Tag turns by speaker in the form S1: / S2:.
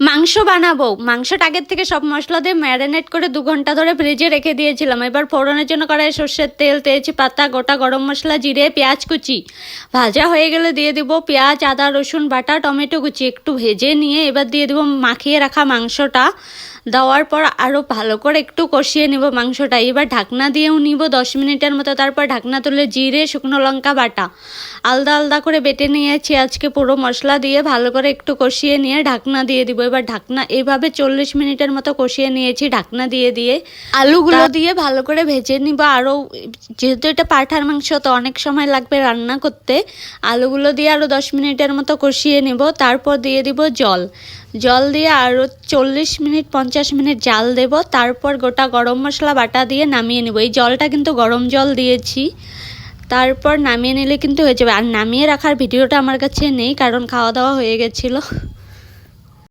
S1: মাংস বানাবো। মাংসটা আগের থেকে সব মশলা দিয়ে ম্যারিনেট করে 2 ঘন্টা ধরে ফ্রিজে রেখে দিয়েছিলাম। এবার ফোড়নের জন্য কড়াইয়ে সর্ষের তেল, তেজপাতা, গোটা গরম মশলা, জিরে, পেঁয়াজ কুচি ভাজা হয়ে গেলে দিয়ে দিব পেঁয়াজ, আদা, রসুন বাটা, টমেটো কুচি একটু ভেজে নিয়ে এবার দিয়ে দিব মাখিয়ে রাখা মাংসটা। দেওয়ার পর আরও ভালো করে একটু কষিয়ে নিব মাংসটা। এবার ঢাকনা দিয়েও নিব 10 মিনিটের মতো। তারপর ঢাকনা তুলে জিরে, শুকনো লঙ্কা বাটা আলাদা আলাদা করে বেটে নিয়েছি আজকে পুরো মশলা দিয়ে ভালো করে একটু কষিয়ে নিয়ে ঢাকনা দিয়ে দিব। এবার ঢাকনা এইভাবে 40 মিনিটের মতো কষিয়ে নিয়েছি ঢাকনা দিয়ে দিয়ে। আলুগুলো দিয়ে ভালো করে ভেজে নিব আরও, যেহেতু এটা পাঁঠার মাংস তো অনেক সময় লাগবে রান্না করতে। আলুগুলো দিয়ে আরও 10 মিনিটের মতো কষিয়ে নিব। তারপর দিয়ে দিব জল দিয়ে আরও 40 মিনিট 50 মিনিট জাল দেব। তারপর গোটা গরম মশলা বাটা দিয়ে নামিয়ে নেব। এই জলটা কিন্তু গরম জল দিয়েছি। তারপর নামিয়ে নিলে কিন্তু হয়ে যাবে। আর নামিয়ে রাখার ভিডিওটা আমার কাছে নেই, কারণ খাওয়া দাওয়া হয়ে গেছিলো।